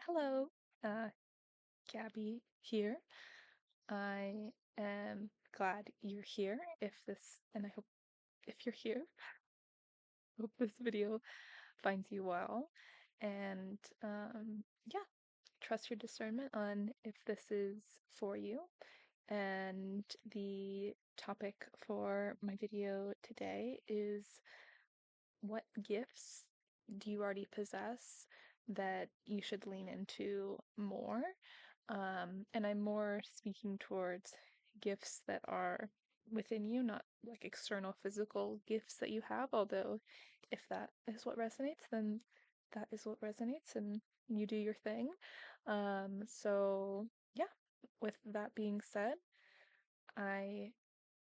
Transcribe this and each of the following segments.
Hello, uh, Gabby here. I am glad you're here. And I hope if you're here, hope this video finds you well. And yeah, trust your discernment on if this is for you. And the topic for my video today is what gifts do you already possess that you should lean into more? And I'm more speaking towards gifts that are within you, not like external physical gifts that you have. Although, if that is what resonates, then that is what resonates, and you do your thing. So, yeah, with that being said, I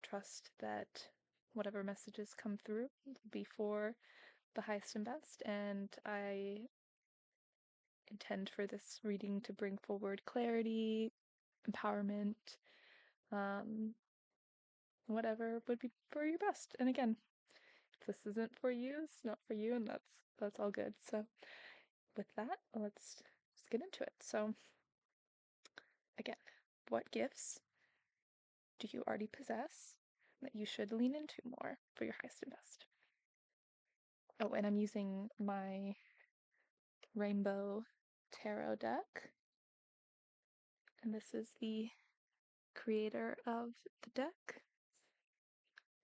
trust that whatever messages come through before the highest and best, and I intend for this reading to bring forward clarity, empowerment, um, whatever would be for your best. And again, if this isn't for you, it's not for you, and that's all good. So with that, let's get into it. So again, what gifts do you already possess that you should lean into more for your highest and best? Oh, and I'm using my rainbow tarot deck, and this is the creator of the deck.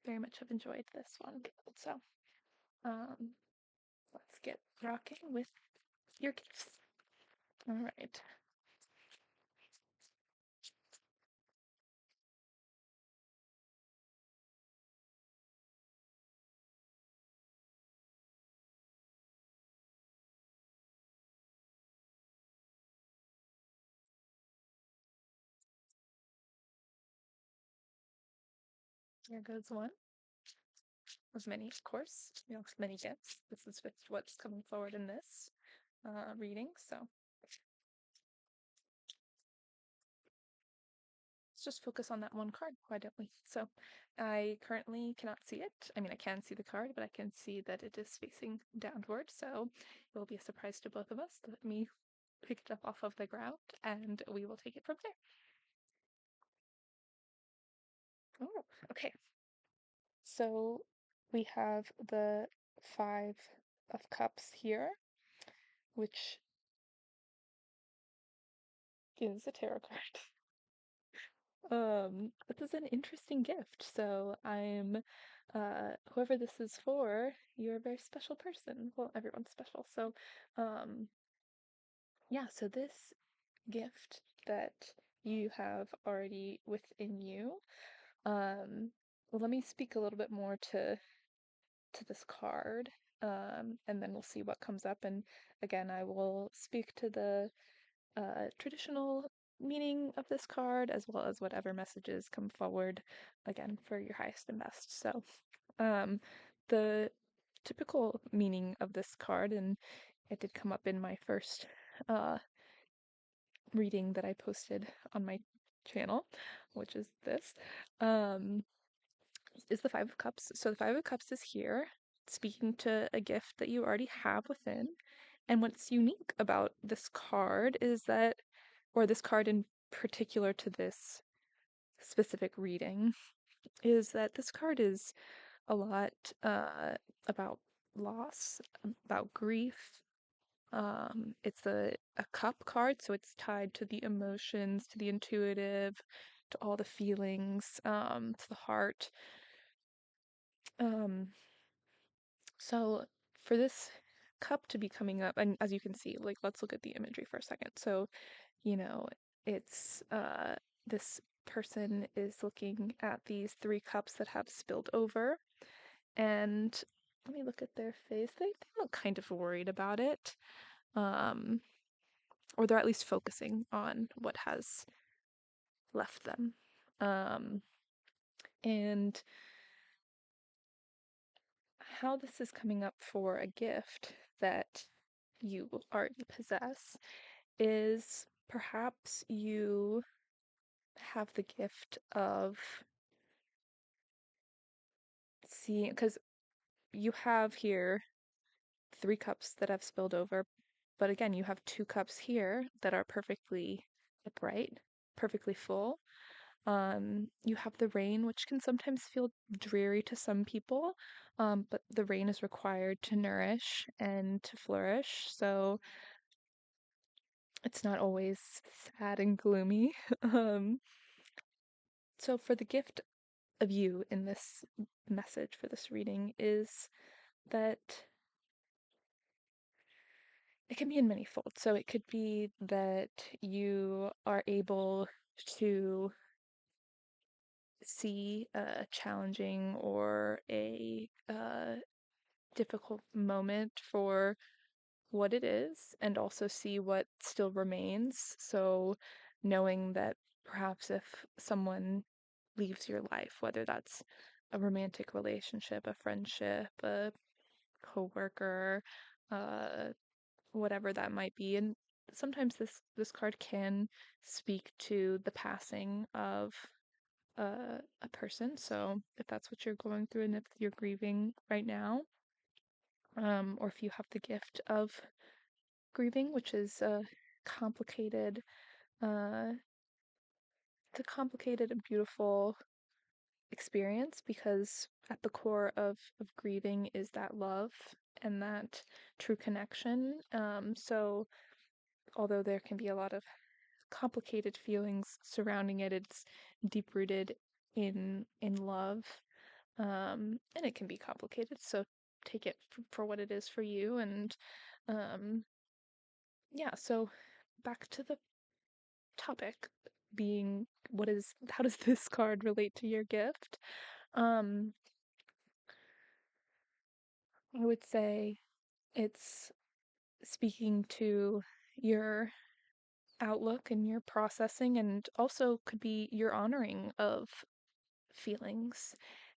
Very much have enjoyed this one. So, um, let's get rocking with your gifts. All right. Here goes one of many, of course, many gifts. This is what's coming forward in this reading. So let's just focus on that one card. Why don't we? So I currently cannot see it. I mean, I can see the card, but I can see that it is facing downward. So it will be a surprise to both of us. Let me pick it up off of the ground and we will take it from there. Oh, okay. So we have the Five of Cups here, which is a tarot card. This is an interesting gift. So whoever this is for, you're a very special person. Well, everyone's special. So, um, yeah, so this gift that you have already within you, well, let me speak a little bit more to this card, and then we'll see what comes up. And again, I will speak to the traditional meaning of this card as well as whatever messages come forward again for your highest and best. So, the typical meaning of this card, and it did come up in my first uh, reading that I posted on my channel, which is this. Um, is the Five of Cups. So the Five of Cups is here, speaking to a gift that you already have within. And what's unique about this card is that, or this card in particular to this specific reading, is that this card is a lot about loss, about grief. It's a cup card, so it's tied to the emotions, to the intuitive, to all the feelings, to the heart. Um, So for this cup to be coming up, and as you can see, like let's look at the imagery for a second. So, you know, it's this person is looking at these three cups that have spilled over, and let me look at their face. They look kind of worried about it. Um, or they're at least focusing on what has left them. Um, and how this is coming up for a gift that you already possess is perhaps you have the gift of seeing, because you have here three cups that have spilled over, But again, you have two cups here that are perfectly upright, perfectly full. You have the rain, which can sometimes feel dreary to some people, but the rain is required to nourish and to flourish. So it's not always sad and gloomy. Um, so for the gift of you in this message for this reading is that it can be in many folds. So it could be that you are able to see a challenging or a difficult moment for what it is and also see what still remains. So knowing that perhaps if someone leaves your life, whether that's a romantic relationship, a friendship, a coworker, uh, whatever that might be. And sometimes this card can speak to the passing of a person. So if that's what you're going through and if you're grieving right now, or if you have the gift of grieving, which is a complicated, uh, it's a complicated and beautiful experience because at the core of grieving is that love and that true connection. So although there can be a lot of complicated feelings surrounding it, it's deep rooted in love, and it can be complicated. So take it for what it is for you, and um, yeah. So back to the topic being what is how does this card relate to your gift? Um, I would say it's speaking to your outlook and your processing, and also could be your honoring of feelings.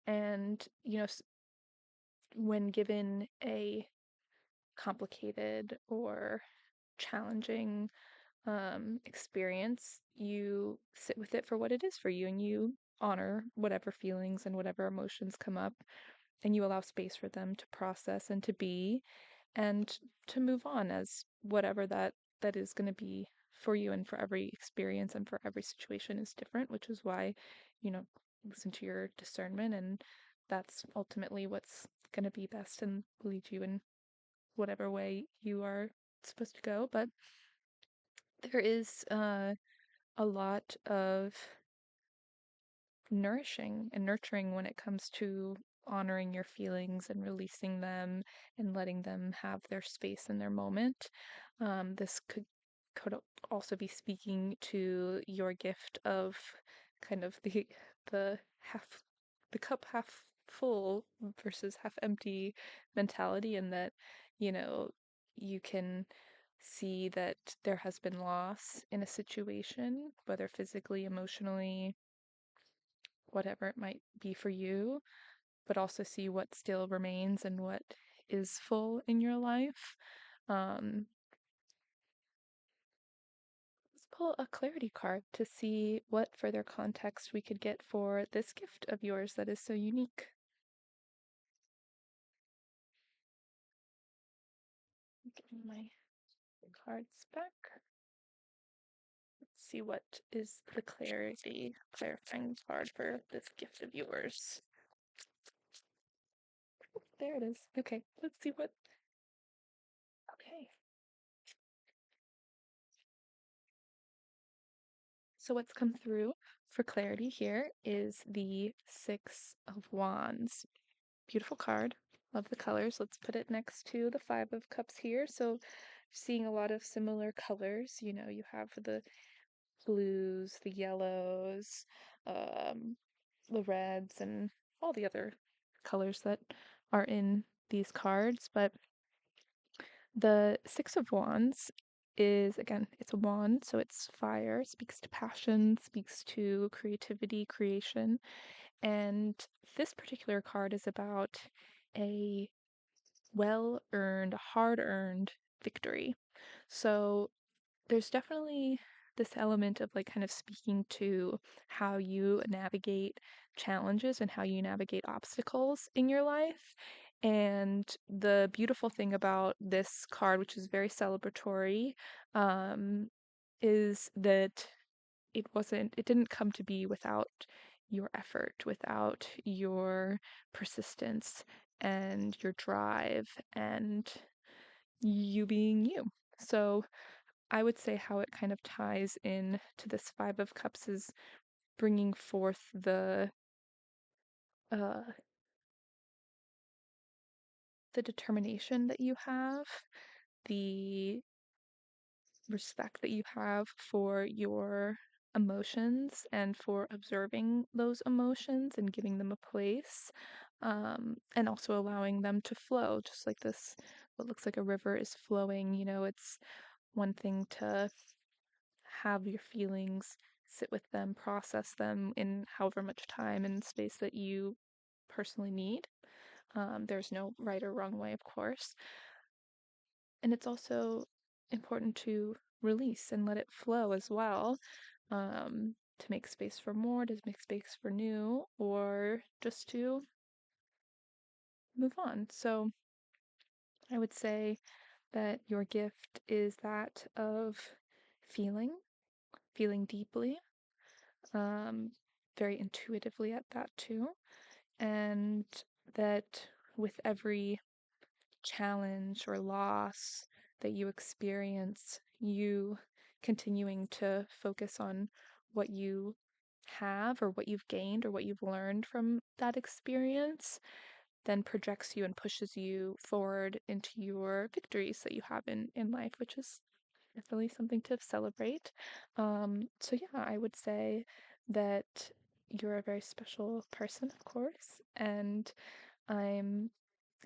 And, when given a complicated or challenging experience, you sit with it for what it is for you and you honor whatever feelings and whatever emotions come up and you allow space for them to process and to be and to move on as whatever that is going to be for you. And for every experience and for every situation is different, which is why, you know, listen to your discernment, and that's ultimately what's going to be best and lead you in whatever way you are supposed to go. But there is a lot of nourishing and nurturing when it comes to honoring your feelings and releasing them and letting them have their space in their moment. This could also be speaking to your gift of kind of the half the cup half full versus half empty mentality, and that you know you can see that there has been loss in a situation, whether physically, emotionally, whatever it might be for you, but also see what still remains and what is full in your life. Um, let's pull a clarity card to see what further context we could get for this gift of yours that is so unique. Give me my cards back. Let's see what is the clarifying card for this gift of yours. There it is. Okay, let's see what. Okay. So what's come through for clarity here is the Six of Wands. Beautiful card. Love the colors. Let's put it next to the Five of Cups here. So seeing a lot of similar colors. You have the blues, the yellows, um, the reds, and all the other colors that are in these cards. But the Six of Wands is, again, it's a wand, so it's fire, speaks to passion, speaks to creativity, creation. And this particular card is about a well-earned, hard-earned victory. So there's definitely this element of like kind of speaking to how you navigate challenges and how you navigate obstacles in your life. And the beautiful thing about this card, which is very celebratory, um, is that it didn't come to be without your effort, without your persistence and your drive and you being you. So I would say how it kind of ties in to this Five of Cups is bringing forth uh, the determination that you have, the respect that you have for your emotions and for observing those emotions and giving them a place, and also allowing them to flow, just like this, what looks like a river is flowing. It's one thing to have your feelings, sit with them, process them in however much time and space that you personally need. There's no right or wrong way, of course. And it's also important to release and let it flow as well, to make space for more, to make space for new, or just to move on. So I would say that your gift is that of feeling, feeling deeply, um, very intuitively at that too, and that with every challenge or loss that you experience, you continuing to focus on what you have or what you've gained or what you've learned from that experience then projects you and pushes you forward into your victories that you have in life, which is definitely something to celebrate. So yeah, I would say that you're a very special person, of course, and I'm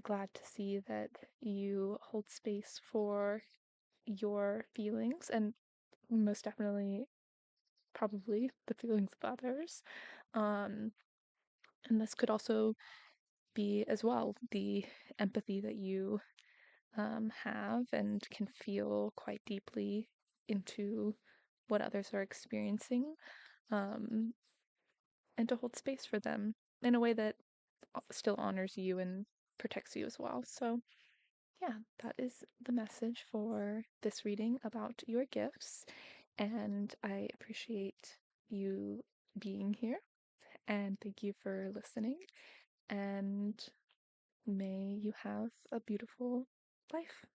glad to see that you hold space for your feelings and most definitely probably the feelings of others. Um, and this could also be as well the empathy that you have and can feel quite deeply into what others are experiencing, um, and to hold space for them in a way that still honors you and protects you as well. So, yeah, that is the message for this reading about your gifts. And I appreciate you being here. And thank you for listening. And may you have a beautiful life.